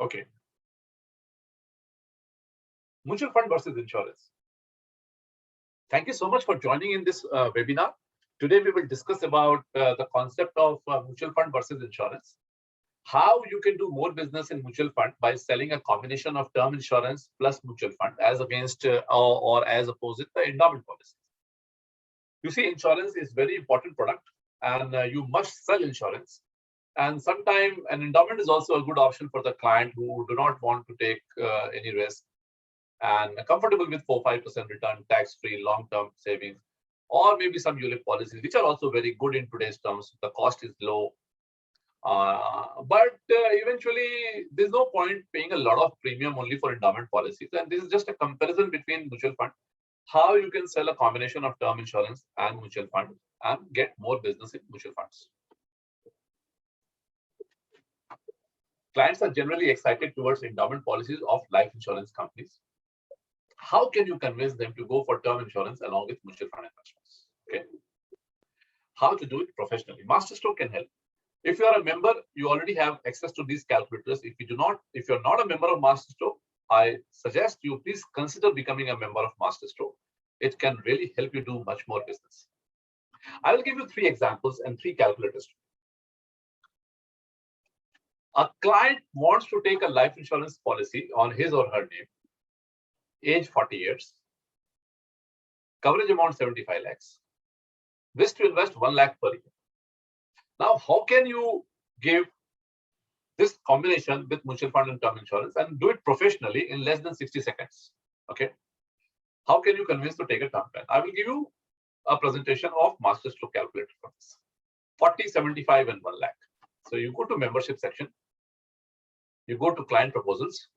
Okay. Mutual fund versus insurance. Thank you so much for joining in this webinar. Today we will discuss about the concept of mutual fund versus insurance. How you can do more business in mutual fund by selling a combination of term insurance plus mutual fund as against or as opposed to the endowment policy. You see, insurance is very important product and you must sell insurance. And sometimes an endowment is also a good option for the client who do not want to take any risk and comfortable with 4-5% return, tax-free, long-term savings, or maybe some ULIP policies, which are also very good in today's terms. The cost is low. But eventually, there's no point paying a lot of premium only for endowment policies. And this is just a comparison between mutual fund, how you can sell a combination of term insurance and mutual fund and get more business in mutual funds. Clients are generally excited towards endowment policies of life insurance companies. How can you convince them to go for term insurance along with mutual fund investments? Okay. How to do it professionally? MasterStroke can help. If you are a member, you already have access to these calculators. If you're not a member of MasterStroke, I suggest you please consider becoming a member of MasterStroke. It can really help you do much more business. I will give you 3 examples and 3 calculators. A client wants to take a life insurance policy on his or her name, age 40 years, coverage amount 75 lakhs, wish to invest 1 lakh per year. Now, how can you give this combination with mutual fund and term insurance and do it professionally in less than 60 seconds? Okay. How can you convince to take a term plan? I will give you a presentation of MasterStroke calculator for this. 40, 75, and 1 lakh. So you go to membership section. You go to client proposals.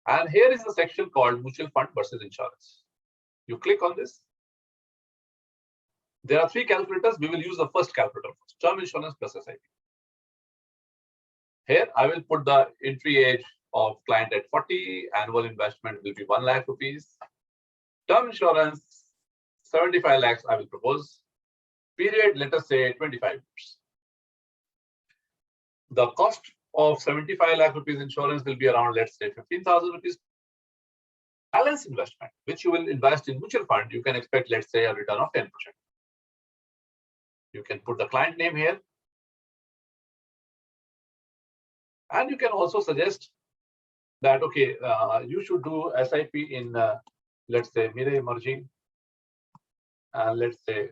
And here is the section called mutual fund versus insurance. You click on this. There are 3 calculators. We will use the first calculator first, term insurance plus SIP. Here, I will put the entry age of client at 40. Annual investment will be 1 lakh rupees. Term insurance, 75 lakhs I will propose. Period, let us say 25 years. The cost of 75 lakh rupees insurance will be around, let's say, 15,000 rupees. Balance investment, which you will invest in mutual fund, you can expect, let's say, a return of 10%. You can put the client name here. And you can also suggest that, okay, you should do SIP in, let's say, Mirae Emerging, and let's say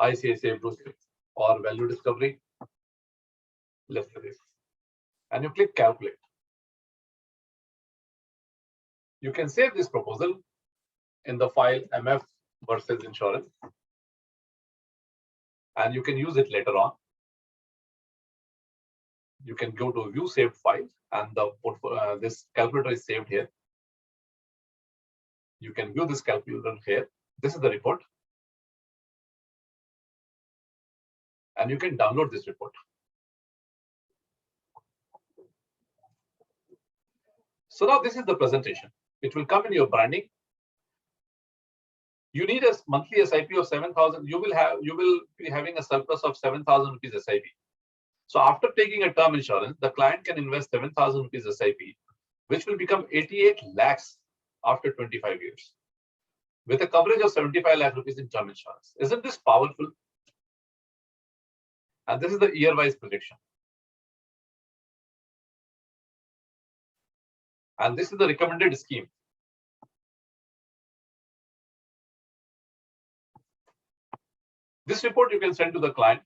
ICICI Blue Chip or Value Discovery. Let's say this. And you click calculate. You can save this proposal in the file MF versus insurance. And you can use it later on. You can go to view saved file and this calculator is saved here. You can view this calculator here. This is the report. And you can download this report. So now this is the presentation. It will come in your branding. You need a monthly SIP of 7,000. You will be having a surplus of 7,000 rupees SIP. So after taking a term insurance, the client can invest 7,000 rupees SIP, which will become 88 lakhs after 25 years, with a coverage of 75 lakh rupees in term insurance. Isn't this powerful? And this is the year-wise projection. And this is the recommended scheme. This report you can send to the client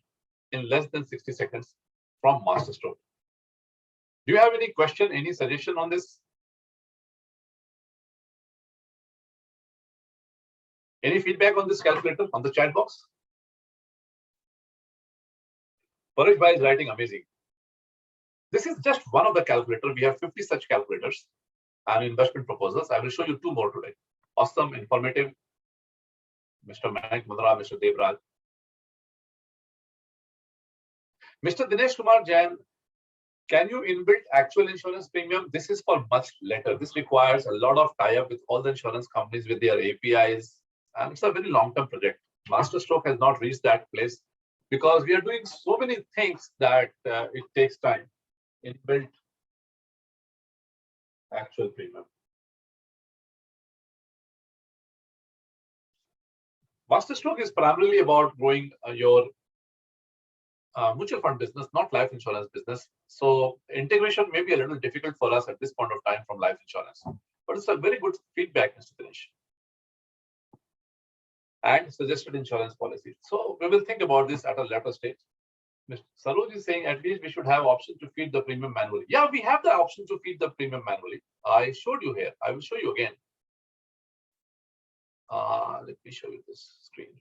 in less than 60 seconds from MasterStroke. Do you have any question, any suggestion on this? Any feedback on this calculator on the chat box? Paresh Bhai is writing amazing. This is just one of the calculators. We have 50 such calculators and investment proposals. I will show you 2 more today. Awesome, informative. Mr. Mayank Mundra, Mr. Devraj. Mr. Dinesh Kumar Jain, can you inbuild actual insurance premium? This is for much later. This requires a lot of tie-up with all the insurance companies with their APIs. And it's a very long-term project. MasterStroke has not reached that place because we are doing so many things that it takes time. inbuilt actual premium. Masterstroke is primarily about growing your mutual fund business, not life insurance business. So integration may be a little difficult for us at this point of time from life insurance, but it's a very good feedback, Mr. Dinesh. And suggested insurance policy. So we will think about this at a later stage. Mr. Saroj is saying at least we should have option to feed the premium manually. Yeah, we have the option to feed the premium manually. I showed you here. I will show you again. Let me show you this screen.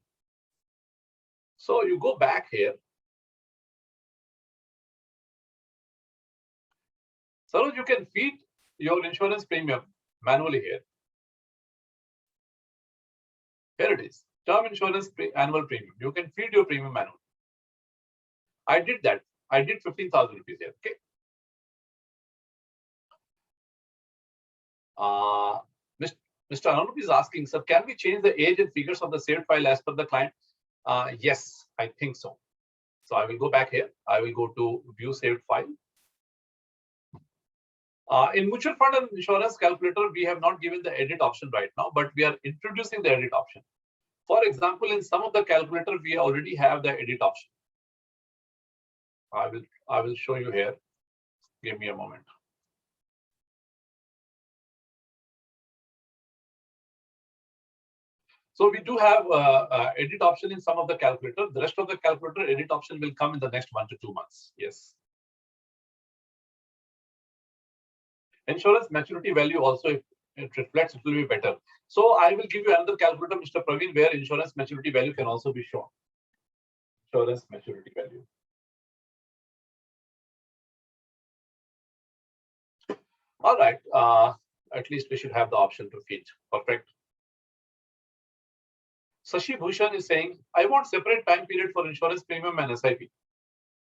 So you go back here. Saroj, you can feed your insurance premium manually here. Here it is. Term insurance annual premium. You can feed your premium manually. I did that. I did 15,000 rupees here. Okay. Mr. Anup is asking, sir, can we change the age and figures of the saved file as per the client? Yes, I think so. So I will go back here. I will go to view saved file. In mutual fund and insurance calculator, we have not given the edit option right now, but we are introducing the edit option. For example, in some of the calculator, we already have the edit option. I will show you here. Give me a moment. So we do have edit option in some of the calculator. The rest of the calculator edit option will come in the next 1 to 2 months. Yes. Insurance maturity value also, if it reflects, it will be better. So I will give you another calculator, Mr. Praveen, where insurance maturity value can also be shown. Insurance maturity value. All right. At least we should have the option to feed. Perfect. Sashi Bhushan is saying, I want separate time period for insurance premium and SIP.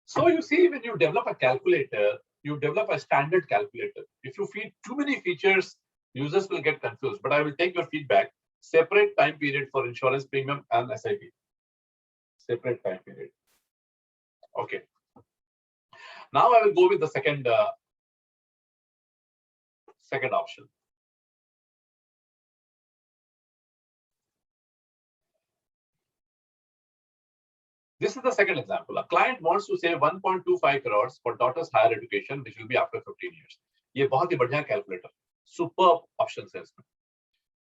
So you see, when you develop a calculator, you develop a standard calculator. If you feed too many features, users will get confused. But I will take your feedback. Separate time period for insurance premium and SIP. Separate time period. Okay. Now I will go with the second option. This is the second example. A client wants to save 1.25 crores for daughter's higher education, which will be after 15 years. ये बहुत ही बढ़िया calculator. Superb option sales.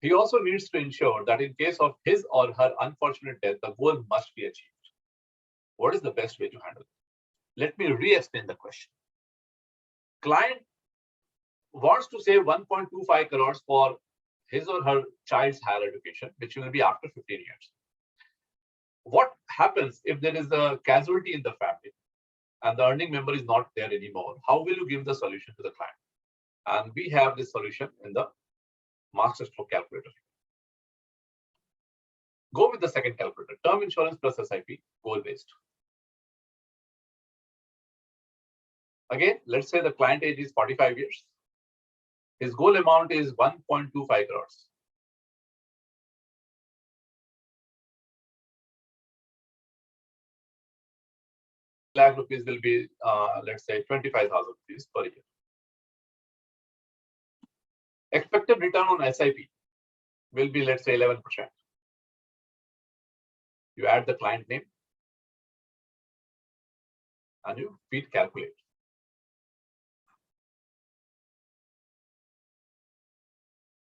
He also needs to ensure that in case of his or her unfortunate death, the goal must be achieved. What is the best way to handle it? Let me re-explain the question. Client wants to save 1.25 crores for his or her child's higher education, which will be after 15 years. What happens if there is a casualty in the family and the earning member is not there anymore? How will you give the solution to the client? And we have this solution in the Masterstroke calculator. Go with the second calculator, term insurance plus SIP, goal-based. Again, let's say the client age is 45 years. His goal amount is 1.25 crores. Lakh rupees will be, let's say, 25,000 rupees per year. Expected return on SIP will be, let's say, 11%. You add the client name and you feed calculate.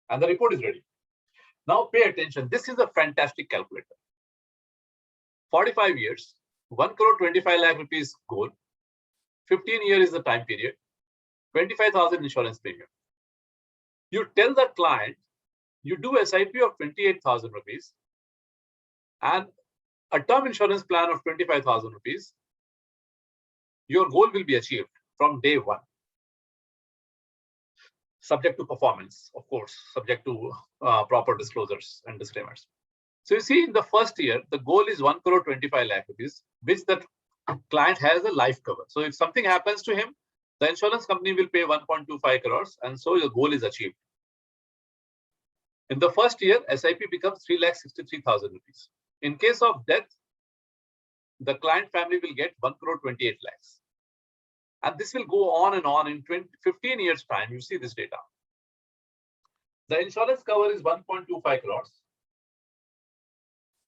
And the report is ready. Now pay attention. This is a fantastic calculator. 45 years, 1 crore 25 lakh rupees goal. 15 years is the time period. 25,000 insurance premium. You tell the client, you do SIP of 28,000 rupees and a term insurance plan of 25,000 rupees. Your goal will be achieved from day one. Subject to performance, of course, subject to proper disclosures and disclaimers. So you see, in the first year, the goal is 1 crore 25 lakh rupees, which the client has a life cover. So if something happens to him, the insurance company will pay 1.25 crores, and so your goal is achieved. In the first year, SIP becomes 3,63,000 rupees. In case of death, the client family will get 1 crore 28 lakhs. And this will go on and on in 15 years time. You see this data. The insurance cover is 1.25 crores.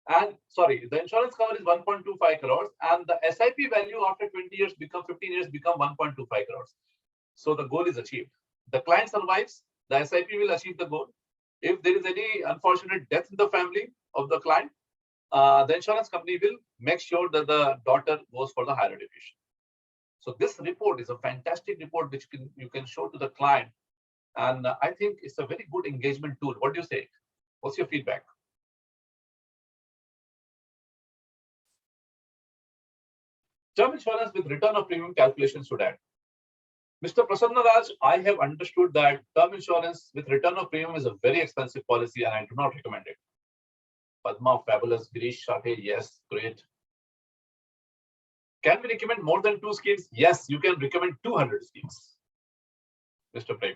And sorry, the insurance cover is 1.25 crores and the SIP value after 20 years become 15 years become 1.25 crores. So the goal is achieved. The client survives, the SIP will achieve the goal. If there is any unfortunate death in the family of the client, the insurance company will make sure that the daughter goes for the higher education. So this report is a fantastic report which you can show to the client. And I think it's a very good engagement tool. What do you say? What's your feedback? Term insurance with return of premium calculation should add. Mr. Prasanna Raj, I have understood that term insurance with return of premium is a very expensive policy and I do not recommend it. Padma, fabulous. Girish Shate, yes, great. Can we recommend more than 2 schemes? Yes, you can recommend 200 schemes. Mr. Prem.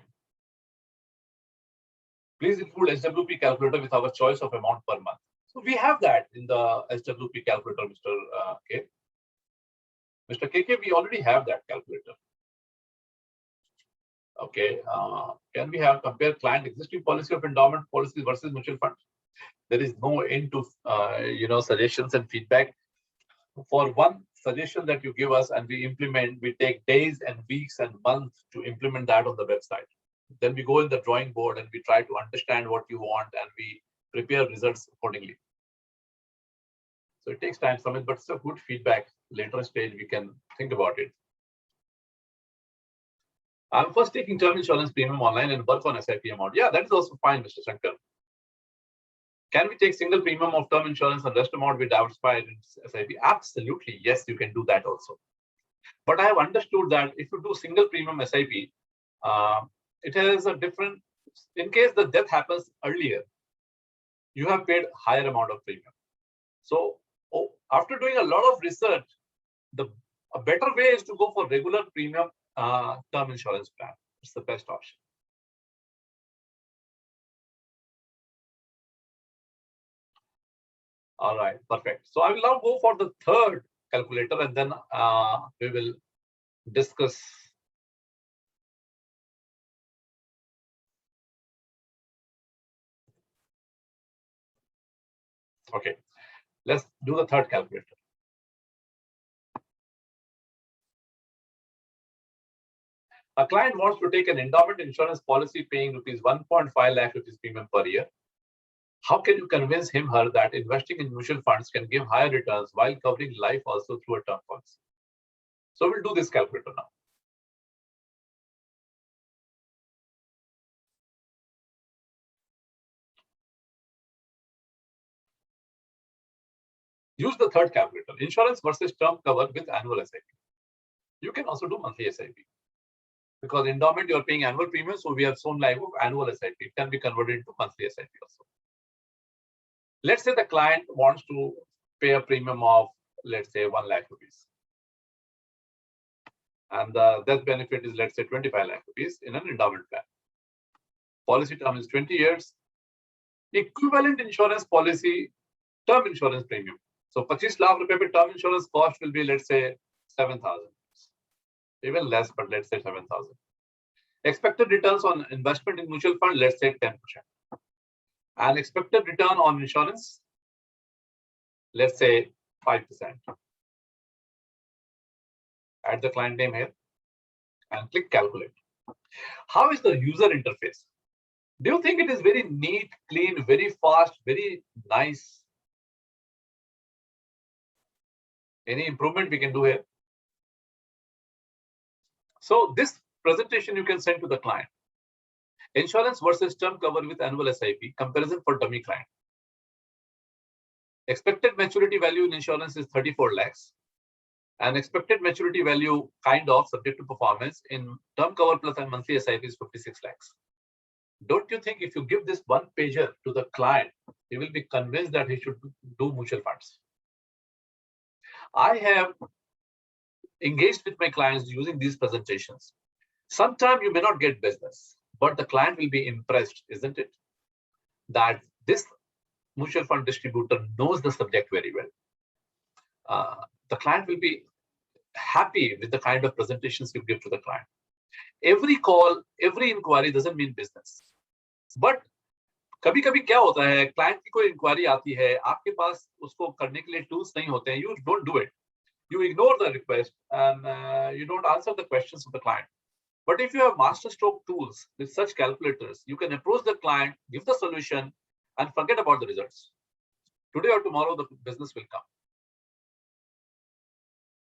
Please include SWP calculator with our choice of amount per month. So we have that in the SWP calculator, Mr. K. Mr. KK, we already have that calculator. Okay, can we have compare client existing policy of endowment policies versus mutual funds? There is no end to suggestions and feedback. For one suggestion that you give us and we implement, we take days and weeks and months to implement that on the website. Then we go in the drawing board and we try to understand what you want and we prepare results accordingly. So it takes time, Samit, but it's a good feedback. Later stage, we can think about it. I'm first taking term insurance premium online and work on SIP amount. Yeah, that is also fine, Mr. Shankar. Can we take single premium of term insurance and rest amount we diversify in SIP? Absolutely, yes, you can do that also. But I have understood that if you do single premium SIP, it has a different, in case the death happens earlier, you have paid higher amount of premium. So after doing a lot of research, a better way is to go for regular premium term insurance plan. It's the best option. All right, perfect. So I will now go for the third calculator and then we will discuss. Okay, let's do the third calculator. A client wants to take an endowment insurance policy paying rupees 1.5 lakh rupees premium per year. How can you convince him/her that investing in mutual funds can give higher returns while covering life also through a term policy? So we'll do this calculator now. Use the third calculator, insurance versus term cover with annual SIP. You can also do monthly SIP. Because endowment, you're paying annual premium, so we have shown live of annual SIP. It can be converted into monthly SIP also. Let's say the client wants to pay a premium of, let's say, 1 lakh rupees. And the death benefit is, let's say, 25 lakh rupees in an endowment plan. Policy term is 20 years. Equivalent insurance policy, term insurance premium. So 25 lakh rupees term insurance cost will be, let's say, 7,000. Even less, but let's say 7,000. Expected returns on investment in mutual fund, let's say 10%. And expected return on insurance, let's say 5%. Add the client name here and click calculate. How is the user interface? Do you think it is very neat, clean, very fast, very nice? Any improvement we can do here? So this presentation you can send to the client. Insurance versus term cover with annual SIP, comparison for dummy client. Expected maturity value in insurance is 34 lakhs. And expected maturity value kind of subject to performance in term cover plus and monthly SIP is 56 lakhs. Don't you think if you give this one pager to the client, he will be convinced that he should do mutual funds? I have engaged with my clients using these presentations. Sometimes you may not get business, but the client will be impressed, isn't it? That this mutual fund distributor knows the subject very well. The client will be happy with the kind of presentations you give to the client. Every call, every inquiry doesn't mean business. But कभी कभी क्या होता है, client की कोई inquiry आती है, आपके पास उसको करने के लिए टूल्स नहीं होते हैं, you don't do it. You ignore the request and you don't answer the questions of the client. But if you have masterstroke tools with such calculators, you can approach the client, give the solution, and forget about the results. Today or tomorrow, the business will come.